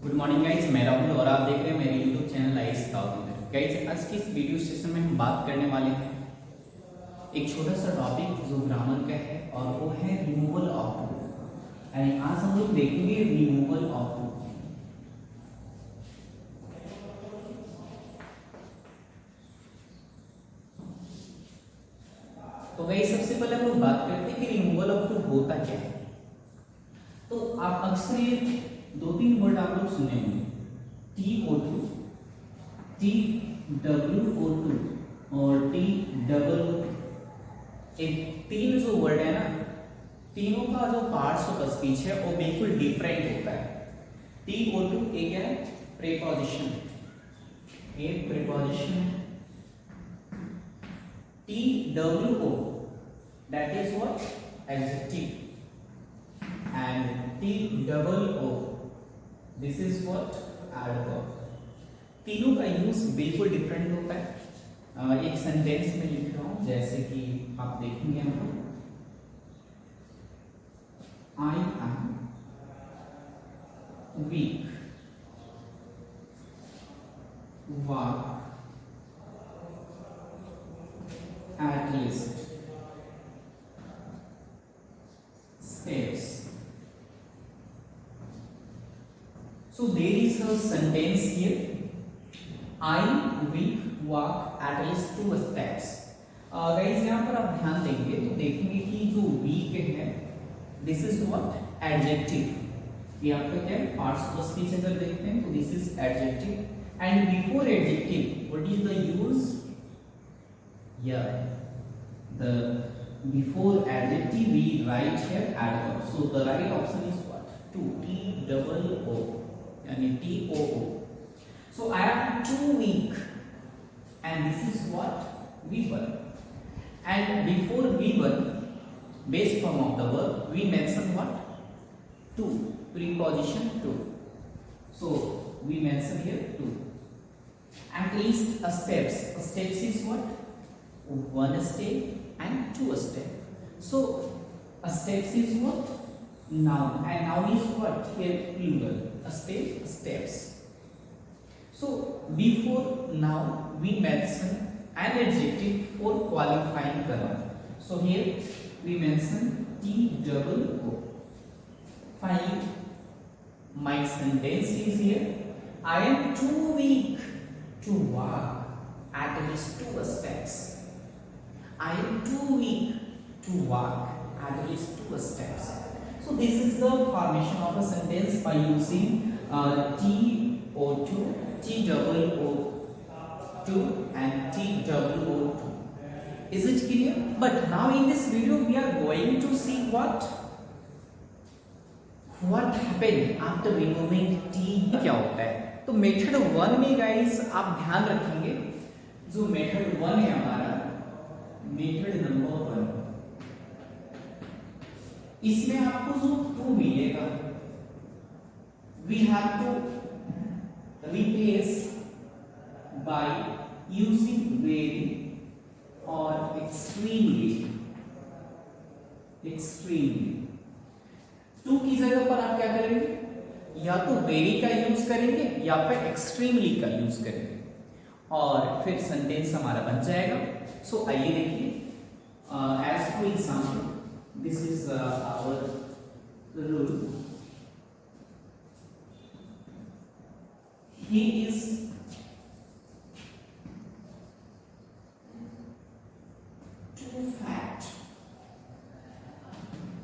Good morning guys, मैं राहुल और आप देख रहे हैं मेरे YouTube channel ice Daudnagar. Guys, आज की इस वीडियो सेशन में हम बात करने वाले हैं एक छोटा सा टॉपिक जो ग्रामर का है और वो है रिमूवल ऑफ रूट। यानी आज हम लोग देखेंगे रिमूवल ऑफ रूट। तो गाइस, सबसे पहले हम लोग बात करते हैं कि रिमूवल ऑफ रूट होता क्या है। तो आप अक्सर ये दो तीन वर्ड आप लोग सुने होंगे, TO2, TWO2 और TOO2। एक तीन जो वर्ड है ना, तीनों का जो पार्ट्स ऑफ स्पीच है वो बिल्कुल डिफरेंट होता है। TO2 एक है प्रीपोजिशन, एक प्रीपोजिशन है। TWO that is what adjective, and TOO this is what adverb। तीनों का यूज बिल्कुल डिफरेंट होता है। एक सेंटेंस में लिख रहा हूं, जैसे कि आप देखेंगे हम लोग, I am weak, walk at least, steps। So there is a sentence here, I will walk at least 2 steps। Guys, यहाँ पर आप ध्यान देंगे तो देखेंगे कि जो weak है, this is what adjective। ये आपका क्या है, पार्ट्स ऑफ स्पीच अगर देखते हैं तो this is adjective, and before adjective what is the use? Yeah, the before adjective we write here adverb, so the right option is what? TOO, yani TOO। so I am too weak, and this is what? V1, and before V1 base form of the verb we mention what? To, preposition to, so we mention here to। At least a steps is what? 1 step and 2 step। so a steps is what? Noun, and noun is what? Here plural, a step, steps। so before noun we mention an adjective for qualifying the noun, so here we mention TOO। finally my sentence is here, I am too weak to walk at least 2 steps। I am too weak to walk at least 2 steps। so this is the formation of a sentence by using TO2, TOO2 and TWO2। is it clear? but now in this video we are going to see what happened after removing T। क्या होता है। तो method 1 में guys आप ध्यान रखेंगे, जो method 1 है हमारा, मेथड नंबर 1, इसमें आपको जो 2 मिलेगा we have to replace by using very और एक्सट्रीमली। 2 की जगह पर आप क्या करेंगे, या तो वेरी का यूज करेंगे या फिर एक्सट्रीमली का यूज करेंगे, और फिर सेंटेंस हमारा बन जाएगा। सो आइए देखिए, as for example this is our rule, he is too fat,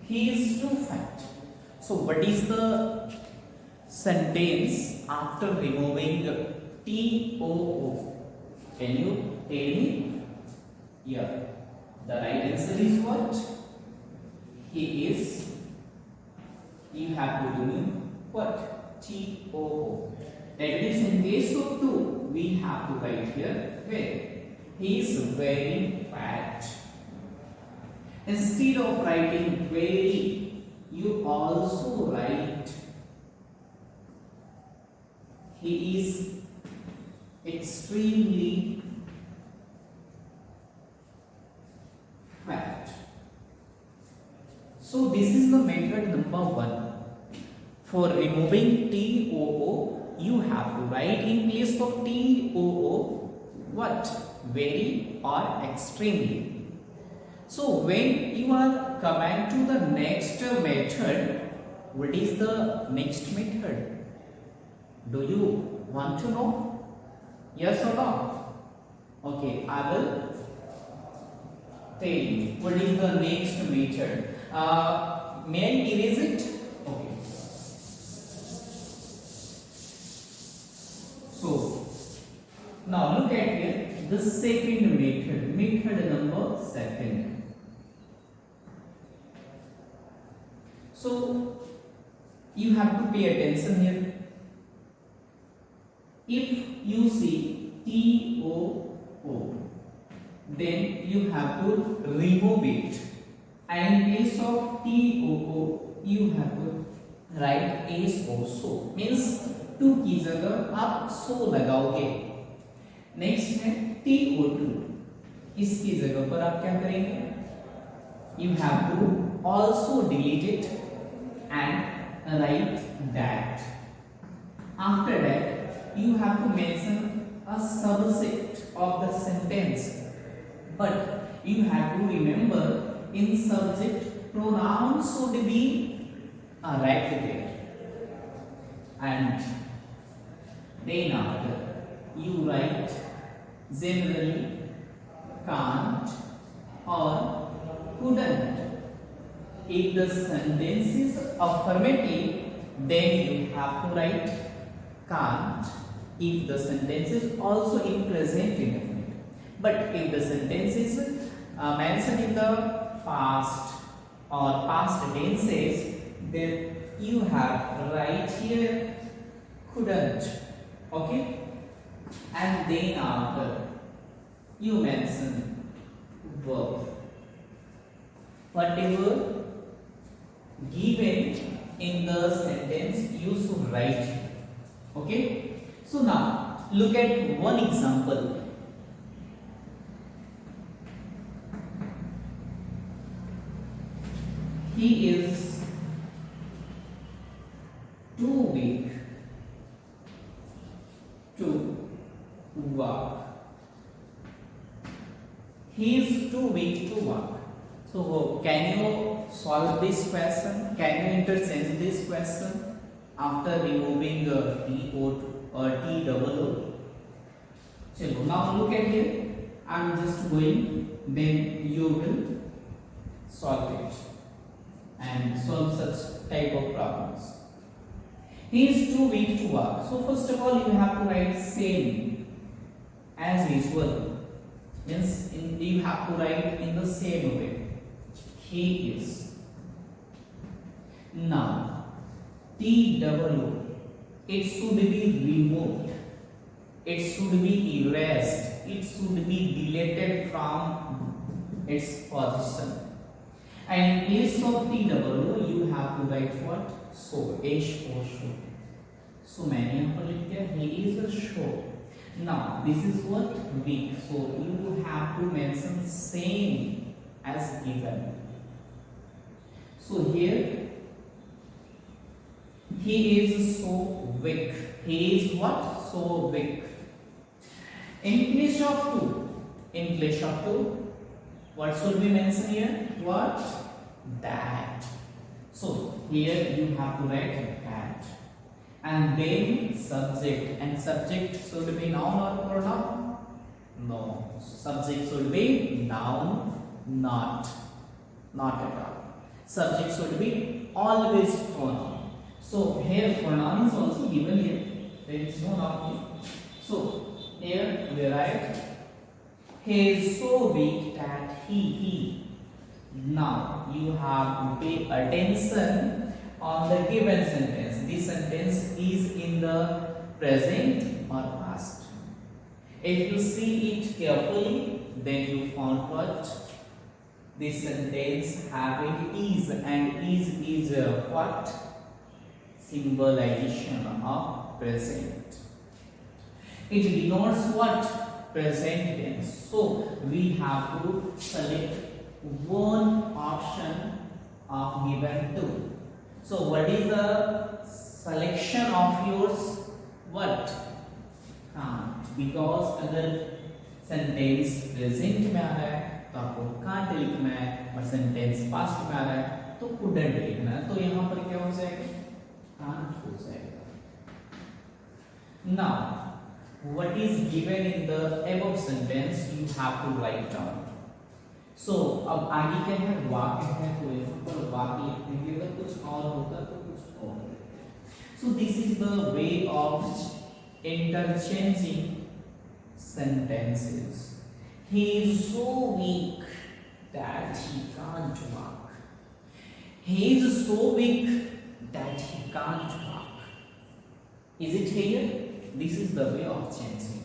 he is too fat। so what is the sentence after removing TOO? can you tell me? yeah, the right answer is what? he is, you have to remove what? TOO। that means in case of 2 we have to write here where he is very fat। instead of writing very you also write he is extremely fat। so this is the method number 1 For removing TOO, you have to write in place of TOO what? Very or extremely. So when you are coming to the next method, what is the next method? Do you want to know? Yes or no? Okay, I will tell you what is the next method. May I erase it? Okay. So now look at here the second method number second. So you have to pay attention here. If you see TOO, then you have to remove it, and in place of TOO you have to write SO. Means too की जगह आप सो लगाओगे. Next है TO2, इसकी जगह पर आप क्या करेंगे? You have to also delete it and write that. After that you have to mention a subject of the sentence, but you have to remember in subject pronouns should be right there, and then after you write generally, can't or couldn't. If the sentence is affirmative, then you have to write can't. If the sentence is also in present indefinite, but if the sentence is mentioned in the past or past tenses, then you have to write here couldn't. Okay, and then after you mention verb, whatever given in the sentence you should write. Okay, so now look at one example. He is too weak to walk. He is too weak to walk. So can you solve this question? Can you interchange this question after removing TO or TOO? So now look at here. I am just going. Then you will solve it and solve such type of problems. He is too weak to walk. So first of all, you have to write same as usual. Means you have to write in the same way. He is. Now TOO, it should be removed. It should be erased. It should be deleted from its position. And in place of TOO, you have to write what? So, SO. So मैंने यहाँ पर लिख दिया he is a show. Now this is what? Weak. So you have to mention same as given. So here he is so weak. He is what? So weak. In place of two, what should be mentioned here? What? That. So here you have to write that, and then subject, and subject should be noun or pronoun? No, subject should be noun, not at all. Subject should be always pronoun. So here pronoun is also given here. There is no noun here. So here we write he is so weak that he. Now you have to pay attention on the given sentence. This sentence is in the present or past. If you see it carefully, then you found what? This sentence having is, and is what? Symbolization of present. It denotes what? Present tense. So we have to select one option of given two. So what is the selection of yours what can't, because अगर sentence present में आ रहा है तो आपको can't लिखना है, और sentence past में आ रहा है तो couldn't लिखना है, तो यहाँ पर क्या हो जाएगा, can't हो जाएगा. Now what is given in the above sentence you have to write down. So अब आगे क्या है, वाक्य है, तो यहाँ पर वाक्य लिख देंगे, अगर कुछ और होगा तो कुछ और. So this is the way of interchanging sentences. He is so weak that he can't walk. He is so weak that he can't walk. Is it clear? This is the way of changing.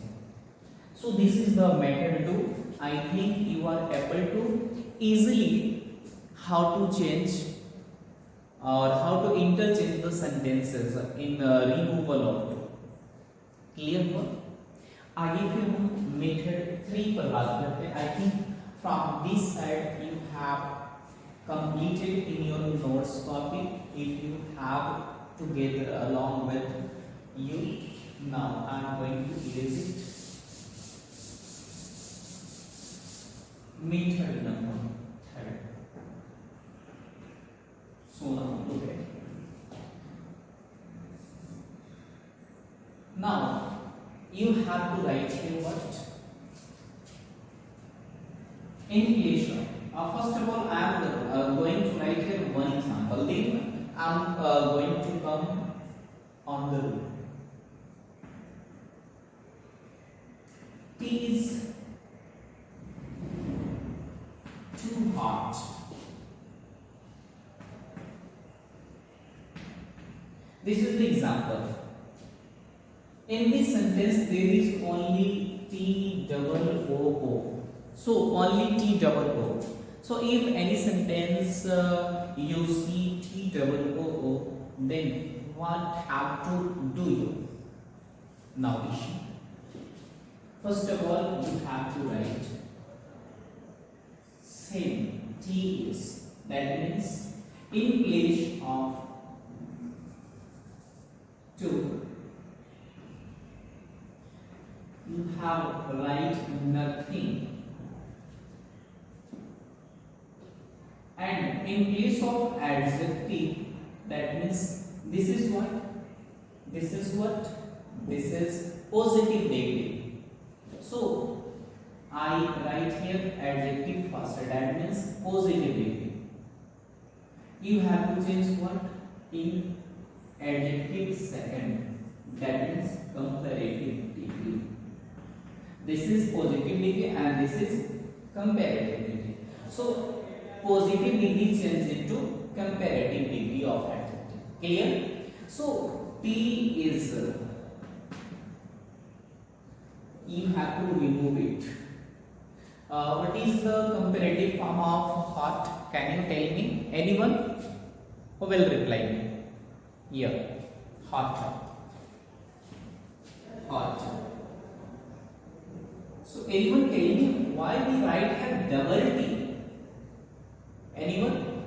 So this is the method to, I think you are able to easily how to change or how to interchange the sentences in removal of two. Clear हुआ? आगे फिर हम method 3 पर बात करते हैं. I think from this side you have completed in your notes copy. If you have together along with you, now I am going to erase it. Method number 3. So now look at it. Now you have to write here what? In English. First of all, I am going to write here one example. Then I am going to come on the rule. Tea is too hot. This is the example. In this sentence, there is only T double O. So only T double O. So if any sentence you see T double O, then what have to do you? Now issue. First of all, you have to write same T is. That means in place of 2, you have write nothing, and in place of adjective, that means this is what, this is what, this is positive negative. So I write here adjective first, that means positive negative. You have to change what in adjective second, that means comparative degree. This is positive degree and this is comparative degree. So positive degree change into comparative degree of adjective. Clear? So T is, you have to remove it. What is the comparative form of hot? Can you tell me? Anyone who will reply me? Here, hot. Hot. So anyone tell me why we write here double T? Anyone?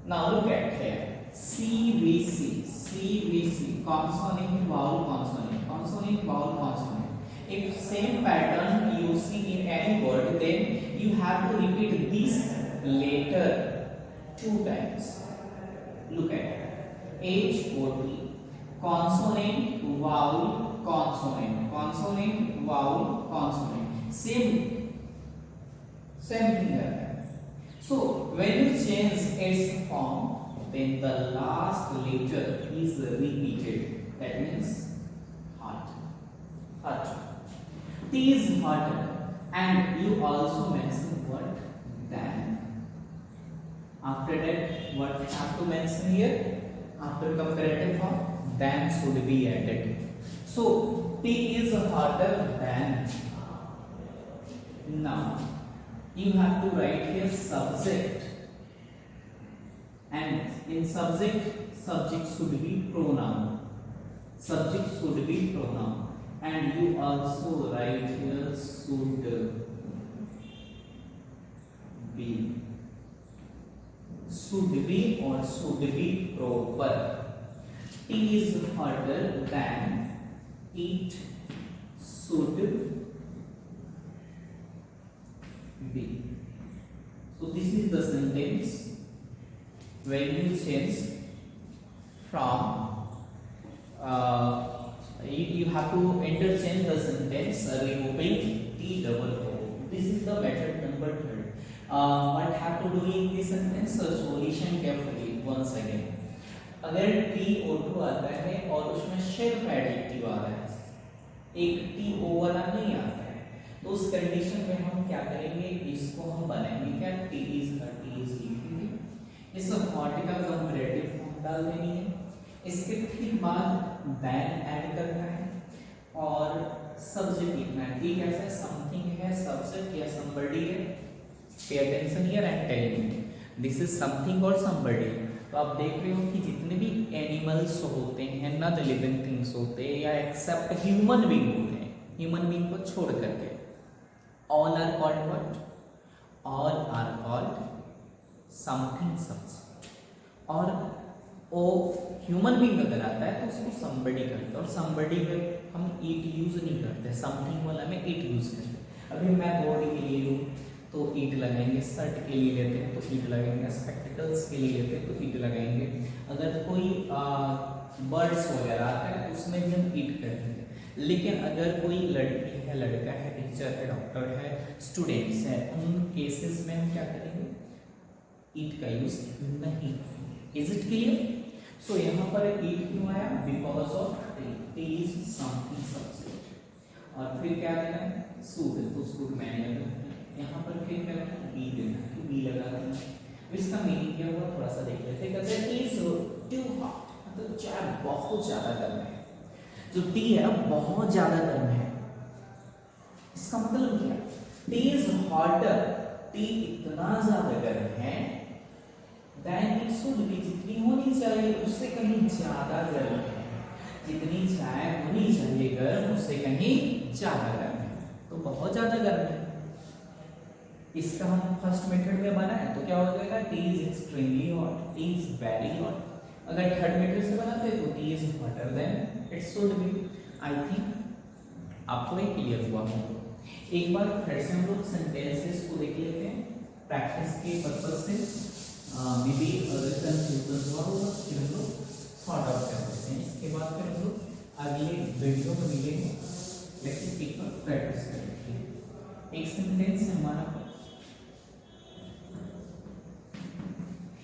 Now look at here. CVC. CVC. Consonant, vowel, consonant. Consonant, vowel, consonant. If same pattern you see in any word, then you have to repeat this letter 2 times. Look at it. H-O-T. Consonant, vowel, consonant. Consonant, vowel, consonant. Same thing here. So when you change its form, then the last letter is repeated. That means hot. Hot. T is hotter, and you also mention what? Than. After that, what have to mention here? After comparative form, than should be added. So T is hotter than. Now you have to write here subject, and in subject should be pronoun. Subject should be pronoun. And you also write here should be. Should be or should be proper. T is harder than it should be. So this is the sentence when you change from you have to interchange the sentence removing t double o. This is the method number 3. What have to do in this sentence? Solution carefully once again. अगर TO2 आता है और उसमें सिर्फ additive आ रहा है, एक TO वाला नहीं आता है, तो उस कंडीशन में हम क्या करेंगे, इसको हम बनाएंगे क्या, T is लिखेंगे, इस हॉट का कंपैरेटिव फॉर्म डाल देनी है, इसके ठीक बाद बैन ऐड करना है और सब्जेक्ट लिखना है। ठीक है, समथिंग है सब्जेक्ट या somebody है, pay attention here and tell me this is something और somebody। तो आप देख रहे हो कि जितने भी एनिमल्स होते हैं, नॉन लिविंग थिंग्स होते हैं या एक्सेप्ट ह्यूमन बीइंग होते हैं, ह्यूमन बीइंग को छोड़ करके all are called what, all are called something subject. और ओ ह्यूमन बीइंग अगर आता है तो उसको somebody करते हैं, और somebody में हम इट यूज नहीं करते, समथिंग वाला में इट यूज करते हैं। अभी मैं बॉडी के लिए लूँ तो ईट लगाएंगे, शर्ट के लिए लेते हैं तो ईट लगाएंगे, स्पेक्टिकल्स के लिए लेते हैं तो ईट लगाएंगे। अगर कोई बर्ड्स वगैरह आता है तो उसमें भी हम ईट करेंगे। लेकिन अगर कोई लड़की है, लड़का है, टीचर है, डॉक्टर है, स्टूडेंट्स है, उन केसेस में हम क्या करेंगे, ईट का यूज नहीं। Is it clear? सो यहाँ पर ईट क्यों आया, because of T is something subject. और फिर क्या देना है, सूट, तो सूट मैंने लगाया यहाँ पर, फिर क्या करना, बी देना, तो बी लगा देना। इसका मीनिंग क्या हुआ थोड़ा सा देख लेते हैं। कहते हैं इज टू हॉट, मतलब चाय बहुत ज्यादा गर्म है, जो टी है बहुत ज्यादा गर्म है। इसका मतलब क्या, टी इज हॉटर, टी इतना ज्यादा गर्म है, देन इट शुड बी, जितनी होनी चाहिए उससे कहीं ज्यादा गर्म है, जितनी चाय होनी चाहिए गर्म उससे कहीं ज्यादा गर्म है, तो बहुत ज्यादा गर्म है। इसका हम फर्स्ट मेथड में बनाए तो क्या हो जाएगा, T is extremely hot, T is very hot. अगर थर्ड मेथड से बनाते तो T is hotter then it should be. I think आपको ये क्लियर हुआ होगा। एक बार फिर से हम लोग सेंटेंसेस को देख लेते हैं प्रैक्टिस के पर्पस से, मे बी अगर कंफ्यूजन हुआ होगा फिर हम लोग सॉर्ट आउट कर देते हैं। इसके बाद फिर हम लोग अगले वीडियो में मिलेंगे, लेकिन एक बार प्रैक्टिस कर लेते हैं। एक सेंटेंस है हमारा,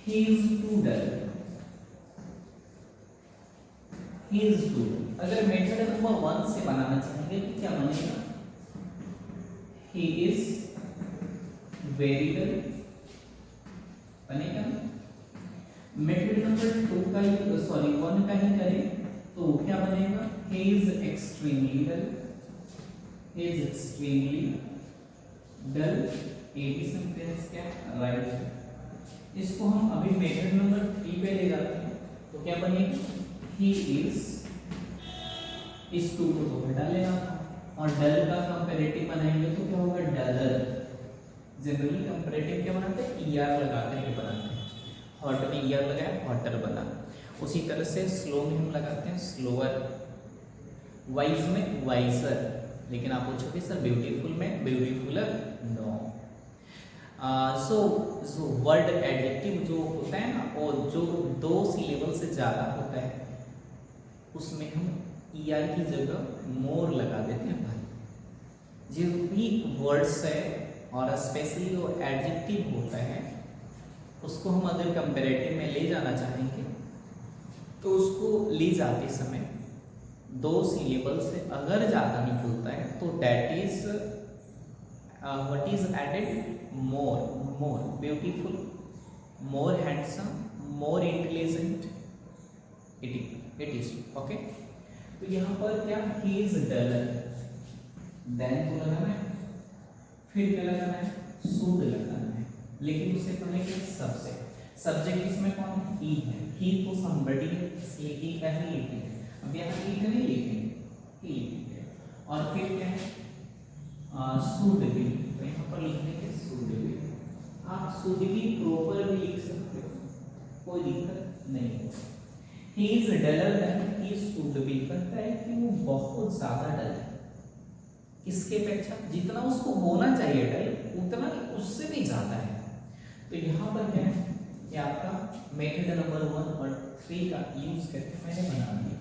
he is too dull, he is too। अगर मेथड नंबर 1 से बनाना चाहेंगे तो क्या बनेगा, he is very dull बनेगा। मेथड नंबर 2 का ही, सॉरी 1 का ही करें तो क्या बनेगा, he is extremely dull, he is extremely dull। ये भी सेंटेंस क्या राइट है। इसको हम अभी मेथड नंबर 3 पे ले जाते हैं तो क्या बनेगा, ही इज टू को तो हटा लेना और डल का कंपैरेटिव बनाएंगे तो क्या होगा, डलर। जनरली कंपैरेटिव क्या बनाते हैं, ईआर लगा करके बनाते हैं, हॉट में ईआर लगाया हॉटर बना। उसी तरह से स्लो में हम लगाते हैं स्लोअर, वाइज में वाइजर, लेकिन आप पूछोगे सर ब्यूटीफुल में ब्यूटीफुलर, नो। सो वर्ड एडजेक्टिव जो होता है ना, और जो 2 सिलेबल से ज़्यादा होता है उसमें हम ईआर की जगह मोर लगा देते हैं भाई। जो भी वर्ड्स है और स्पेशली जो एडजेक्टिव होता है उसको हम अगर कंपैरेटिव में ले जाना चाहेंगे तो उसको ले जाते समय 2 सिलेबल से अगर ज़्यादा निकलता है तो that is what is added, more, more beautiful, more handsome, more intelligent, it is okay। तो यहाँ पर क्या, he is duller, then तो लगाना है, फिर क्या लगाना है, should लगाना है, लेकिन उससे पहले क्या, सब्जेक्ट इसमें कौन है, he है, he तो somebody है इसलिए he का ही लिखेंगे। अब यहाँ he का नहीं लिखेंगे, he लिखेंगे। और फिर क्या है, should be, तो यहाँ पर लिखने के शुड भी, आप शुड भी प्रॉपर भी लिख सकते हो, कोई दिक्कत नहीं। He is duller than he should be, कहता है कि वो बहुत ज्यादा डल है। किसके अपेक्षा? जितना उसको होना चाहिए डल उतना उससे भी ज्यादा है। तो यहाँ पर क्या है कि आपका मेथड नंबर 1 और 3 का यूज करके मैंने बना दिया।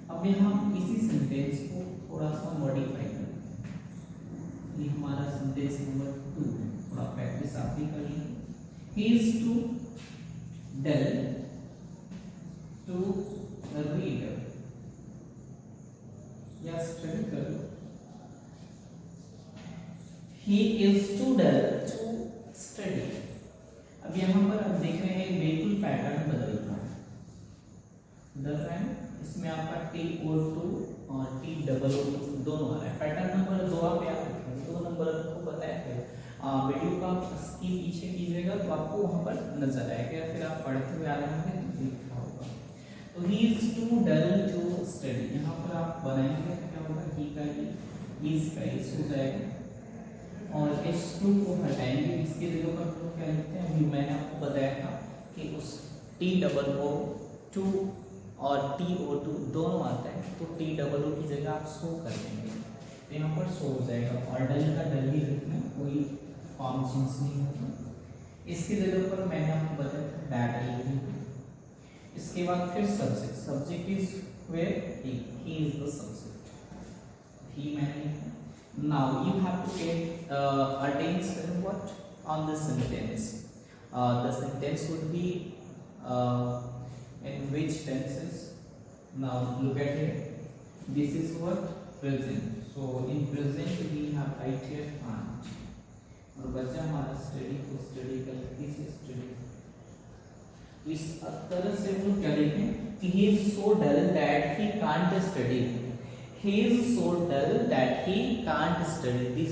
अब यहाँ हम इसी सेंटेंस को थोड़ा सा मॉडिफाई करेंगे। ये हमारा सेंटेंस नंबर 2 है, थोड़ा प्रैक्टिस आप भी कर लीजिए। He is too dull to read, या स्टडी कर लो। He is too dull to study. अब यहाँ पर आप देख रहे हैं बिल्कुल पैटर्न बदल रहा है, बदल रहा है। इसमें आपका TO2 और TOO दोनों आ रहा है। पैटर्न नंबर 2 आप याद रखें, 2 नंबर आपको पता है। वीडियो का इसकी पीछे कीजिएगा तो आपको वहां पर नजर आएगा, या फिर आप पढ़ते हुए आ रहे हैं तो लिखा होगा। तो he is too dull to study, यहाँ पर आप बनाएंगे तो क्या होगा, ही का इज का इस हो जाएगा और H2 को हटाएंगे। इसके जगह पर तो क्या लिखते हैं, अभी मैंने आपको बताया था कि उस TOO2 और TO2 दोनों आता है, तो TOO की जगह आप सो कर देंगे तो यहाँ पर सो हो जाएगा, और डल का डल ही रखना, कोई फॉर्म चेंज नहीं होगा। इसकी जगह पर मैंने आपको बताया था दैट लिखेंगे। इसके बाद फिर subject, subject is where, he is the subject, he मैंने। Now you have to get attention what on the sentence. The sentence would be in which tenses. Now look at it. This is what present. So in present we have right here can't. और बचा हमारा study को study कर, this is study. तो इस तरह से हम लोग क्या लिखें कि he is so dull that he can't study. He is so dull that he can't study. This